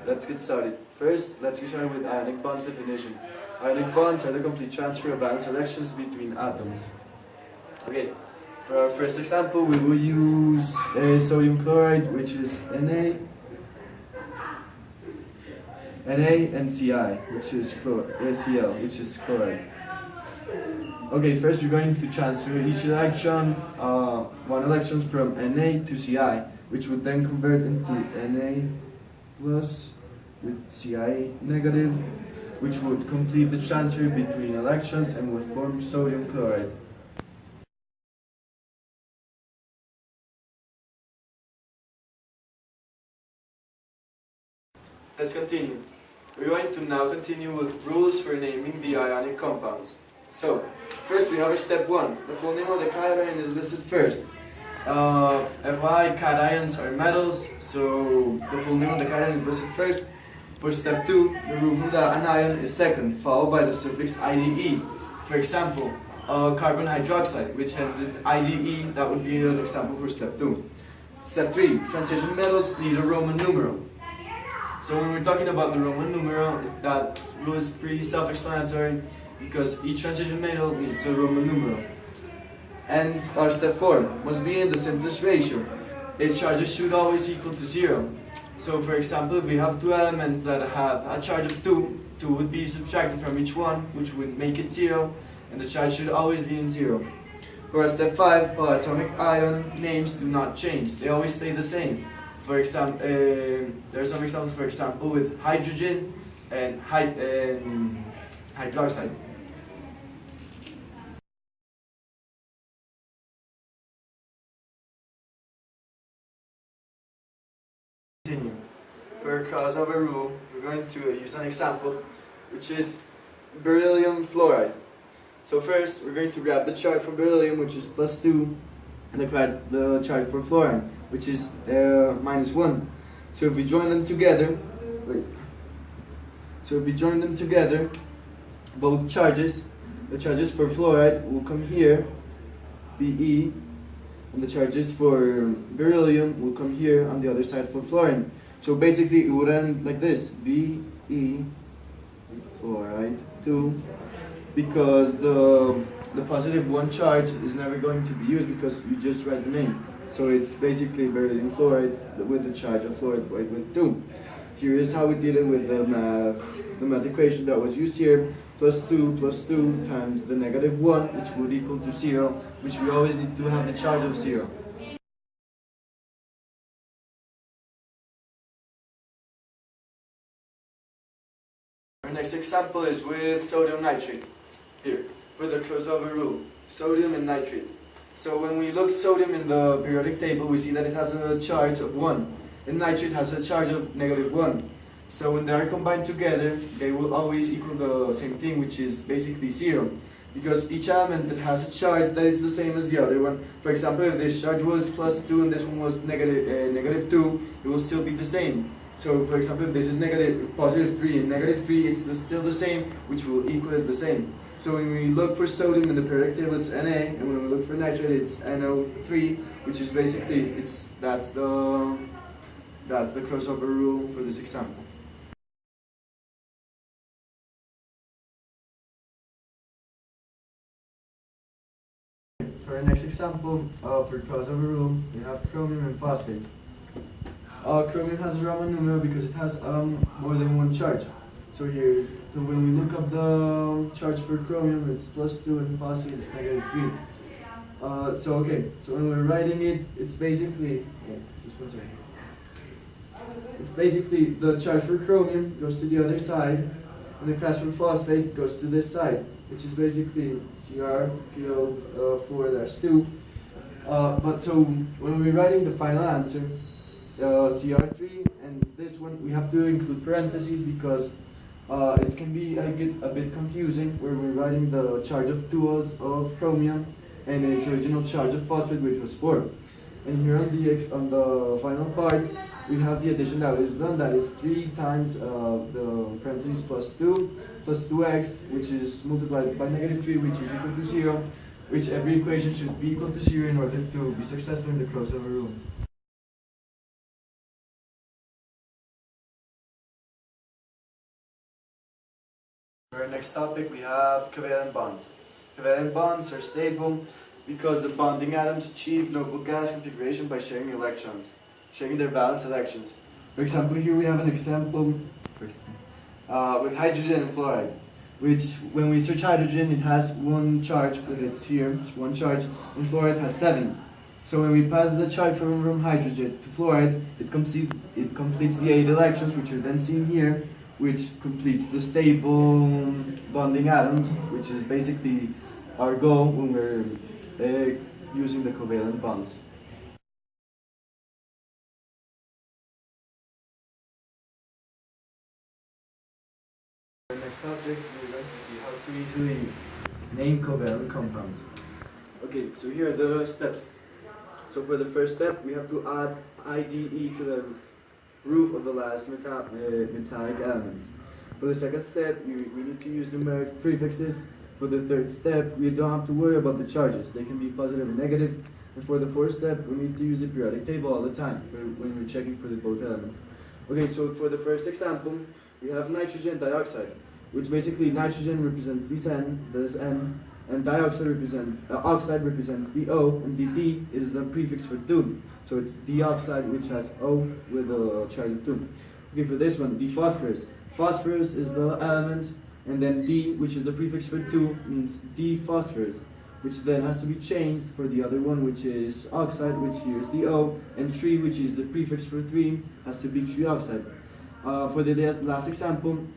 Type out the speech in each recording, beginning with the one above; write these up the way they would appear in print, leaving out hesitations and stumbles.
let's get started. First, let's get started with ionic bonds definition. Ionic bonds are the complete transfer of valence electrons between atoms. Okay, for our first example, we will use sodium chloride, which is Na, and Ci, which is Cl, which is chloride. Okay, first we're going to transfer each electron, one electron from Na to Ci, which would then convert into Na plus with Ci negative, which would complete the transfer between electrons and would form sodium chloride. Let's continue. We're going to now continue with rules for naming the ionic compounds. So, first we have our step 1. The full name of the cation is listed first. FYI, cations are metals, so the full name of the cation is listed first. For step 2, the rule of the anion is second, followed by the suffix IDE. For example, carbon hydroxide, which ended IDE, that would be an example for step 2. Step 3, transition metals need a Roman numeral. So when we're talking about the Roman numeral, that rule is pretty self-explanatory because each transition metal needs a Roman numeral. And our step 4 must be in the simplest ratio. Its charges should always equal to 0. So for example, if we have two elements that have a charge of 2, 2 would be subtracted from each one, which would make it 0, and the charge should always be in 0. For our step 5, polyatomic ion names do not change, they always stay the same. For example, there are some examples, for example, with hydrogen and hydroxide. Continue. For crossover rule, we're going to use an example, which is beryllium fluoride. So first, we're going to grab the charge for beryllium, which is +2, and the charge for fluorine, which is -1. So if we join them together, both charges, the charges for fluoride will come here, Be, and the charges for beryllium will come here on the other side for fluorine. So basically it would end like this, Be fluoride 2, because the +1 charge is never going to be used because you just write the name. So it's basically beryllium fluoride with the charge of fluoride with 2. Here is how we did it with the math equation that was used here. +2 times the -1, which would equal to 0, which we always need to have the charge of 0. Our next example is with sodium nitrate. Here, for the crossover rule, sodium and nitrate. So when we look at sodium in the periodic table, we see that it has a charge of 1, and nitrate has a charge of -1. So when they are combined together, they will always equal the same thing, which is basically 0. Because each element that has a charge that is the same as the other one, for example, if this charge was +2 and this one was -2, it will still be the same. So for example, if this is +3 and -3, it's still the same, which will equal it the same. So when we look for sodium in the periodic table, it's Na, and when we look for nitrate, it's NO3, which is basically that's the crossover rule for this example. For our next example, for crossover rule, we have chromium and phosphate. Chromium has a Roman numeral because it has more than one charge. So when we look up the charge for chromium, it's +2, and phosphate is -3. So when we're writing it, it's basically, just one second. It's basically the charge for chromium goes to the other side, and the charge for phosphate goes to this side, which is basically CrPO4-2. But so when we're writing the final answer, Cr3 and this one, we have to include parentheses because it can be a bit confusing where we're writing the charge of 2 of chromium and its original charge of phosphate, which was 4. And here on the final part, we have the addition that is done, that is 3 times the parentheses +2 plus 2x, which is multiplied by -3, which is equal to 0, which every equation should be equal to 0 in order to be successful in the crossover rule. For our next topic, we have covalent bonds. Covalent bonds are stable because the bonding atoms achieve noble gas configuration by sharing electrons, sharing their valence electrons. For example, here we have an example with hydrogen and fluoride, which when we search hydrogen, it has one charge, but it's here, one charge, and fluoride has 7. So when we pass the charge from hydrogen to fluoride, it completes the 8 electrons, which are then seen here, which completes the stable bonding atoms, which is basically our goal when we're using the covalent bonds. For the next subject, we're going to see how to easily name covalent compounds. Okay, so here are the steps. So for the first step, we have to add IDE to the roof of the last metallic elements. For the second step, we need to use numeric prefixes. For the third step, we don't have to worry about the charges. They can be positive or negative. And for the fourth step, we need to use the periodic table all the time when we're checking for the both elements. Okay, so for the first example, we have nitrogen dioxide, which basically nitrogen represents this N, and oxide represents the O, and the D is the prefix for 2. So it's dioxide, which has O with a charge of 2. Okay, for this one, the phosphorus. Phosphorus is the element, and then D, which is the prefix for 2, means D-phosphorus, which then has to be changed for the other one, which is oxide, which here is the O, and 3, which is the prefix for 3, has to be trioxide. For the last example,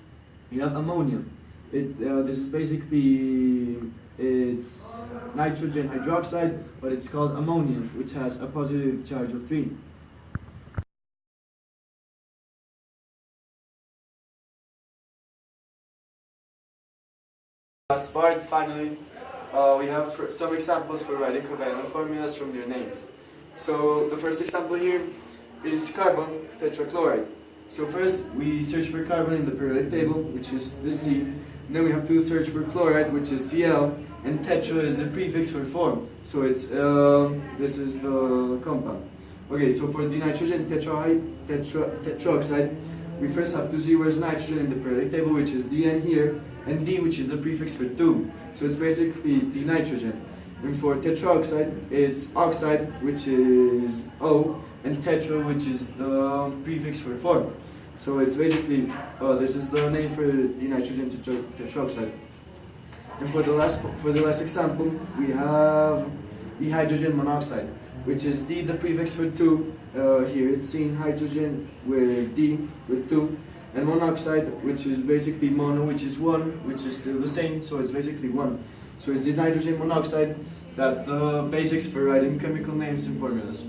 we have ammonia. This is basically it's nitrogen hydroxide, but it's called ammonium, which has a positive charge of 3. Last part, finally, we have some examples for writing covalent formulas from their names. So the first example here is carbon tetrachloride. So first we search for carbon in the periodic table, which is the C. And then we have to search for chloride, which is Cl, and tetra is the prefix for 4. So it's this is the compound. Okay, so for the nitrogen tetroxide, we first have to see where's nitrogen in the periodic table, which is Dn here, and D, which is the prefix for 2. So it's basically dinitrogen. And for tetroxide, it's oxide, which is O, and tetra, which is the prefix for 4. So it's basically, this is the name for dinitrogen tetroxide. And for the last example, we have the hydrogen monoxide, which is D, the prefix for 2. Here it's seen hydrogen with D with 2. And monoxide, which is basically mono, which is 1, which is still the same, so it's basically 1. So it's the nitrogen monoxide. That's the basics for writing chemical names and formulas.